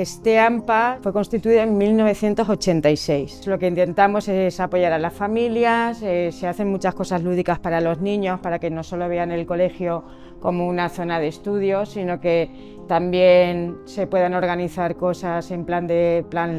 Este AMPA fue constituido en 1986. Lo que intentamos es apoyar a las familias, se hacen muchas cosas lúdicas para los niños, para que no solo vean el colegio como una zona de estudios, sino que también se puedan organizar cosas en plan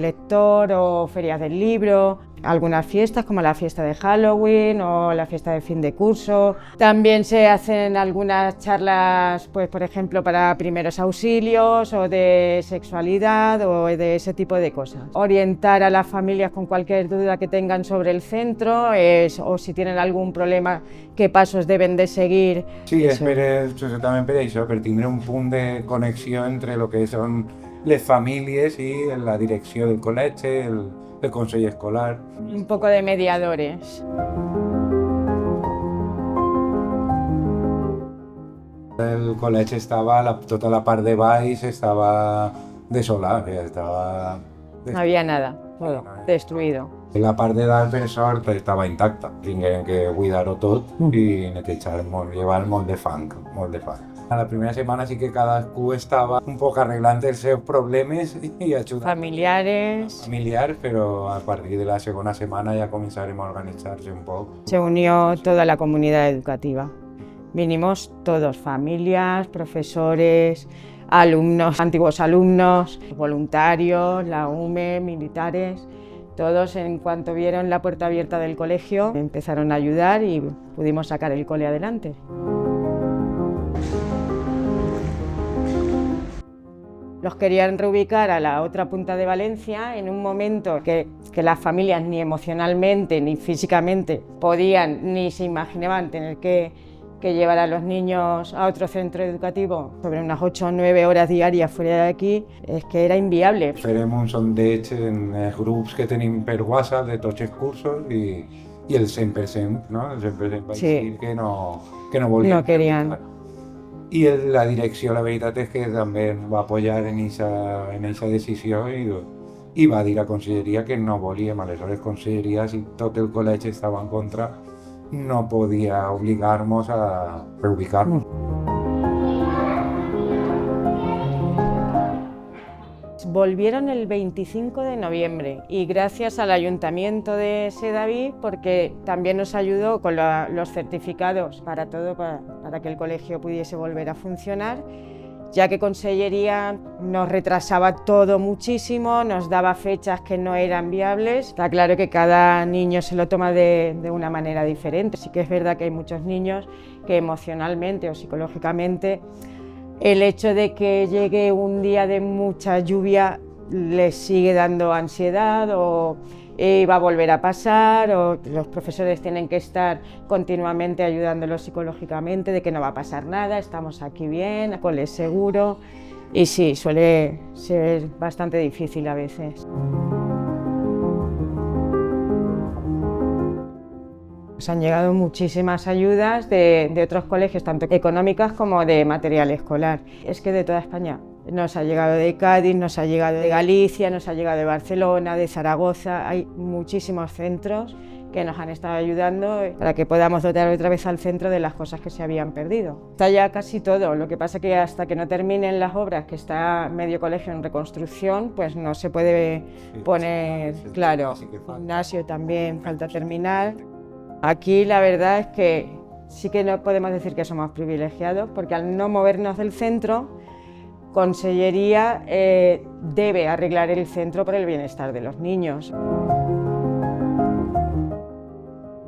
lector o ferias del libro, algunas fiestas como la fiesta de Halloween o la fiesta de fin de curso. También se hacen algunas charlas, pues por ejemplo, para primeros auxilios o de sexualidad o de ese tipo de cosas. Orientar a las familias con cualquier duda que tengan sobre el centro o si tienen algun problema, qué pasos deben de seguir. Sí, justament per això, per tindre un punt de connexió entre el que són les famílies i la direcció del col·legi, el consell escolar. Un poco de mediadores. El col·legi estava, tota la part de baix estava desolada, estava... No había nada, todo destruido. La part de dalt, per sort, estava intacta. Tinguem que buidar-ho tot i netejar molt, llevar molt de fang, molt de fang. A la primera setmana sí que cadascú estava un poc arreglant els seus problemes i ajudant. Familiars, però a partir de la segona setmana ja començarem a organitzar-se un poc. Se unió toda la comunidad educativa. Vinimos todos, familias, profesores, alumnos, antiguos alumnos, voluntarios, la UME, militares. Todos, en cuanto vieron la puerta abierta del colegio, empezaron a ayudar y pudimos sacar el cole adelante. Los querían reubicar a la otra punta de Valencia en un momento que las familias ni emocionalmente ni físicamente podían ni se imaginaban tener que llevar a los niños a otro centro educativo sobre unas 8 o 9 horas diàries fuera de aquí, és que era inviable. Farem un sondeig en els grups que tenim per WhatsApp de tots els cursos i el 100%, no? El 100% va dir que no volien. No querían. I la direcció, la veritat és que també va apoyar en aquesta decisió i va dir a Conselleria que no volíem. Aleshores, Conselleria, si tot el col·legi estava en contra, no podía obligarnos a reubicarnos. Volvieron el 25 de noviembre y gracias al Ayuntamiento de Sedaví, porque también nos ayudó con los certificados para que el colegio pudiese volver a funcionar, ya que Consellería nos retrasaba todo muchísimo, nos daba fechas que no eran viables. Está claro que cada niño se lo toma de una manera diferente. Sí que es verdad que hay muchos niños que emocionalmente o psicológicamente el hecho de que llegue un día de mucha lluvia les sigue dando ansiedad o va a volver a pasar, o los profesores tienen que estar continuamente ayudándolos psicológicamente de que no va a pasar nada, estamos aquí bien, el cole es seguro, y sí, suele ser bastante difícil a veces. Nos han llegado muchísimas ayudas de otros colegios, tanto económicas como de material escolar. Es que de toda España. Nos ha llegado de Cádiz, nos ha llegado de Galicia, nos ha llegado de Barcelona, de Zaragoza. Hay muchísimos centros que nos han estado ayudando para que podamos dotar otra vez al centro de las cosas que se habían perdido. Está ya casi todo, lo que pasa que hasta que no terminen las obras, que está medio colegio en reconstrucción, pues no se puede poner, claro, gimnasio también falta terminar. Aquí la verdad es que sí que no podemos decir que somos privilegiados, porque al no movernos del centro, Consellería debe arreglar el centro por el bienestar de los niños.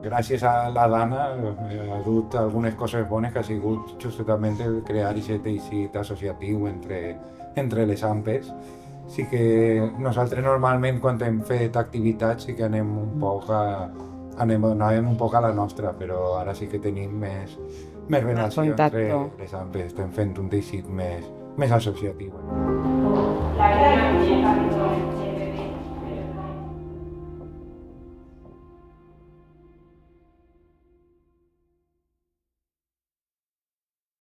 Gràcies a la Dana ha dut algunes coses bones que ha sigut justament el crear aquest teixit associatiu entre les AMPes. Sí que nosaltres normalment quan hem fet activitats sí que anàvem un poc a la nostra, però ara sí que tenim més relació entre les AMPes, estem fent un teixit més associatiu.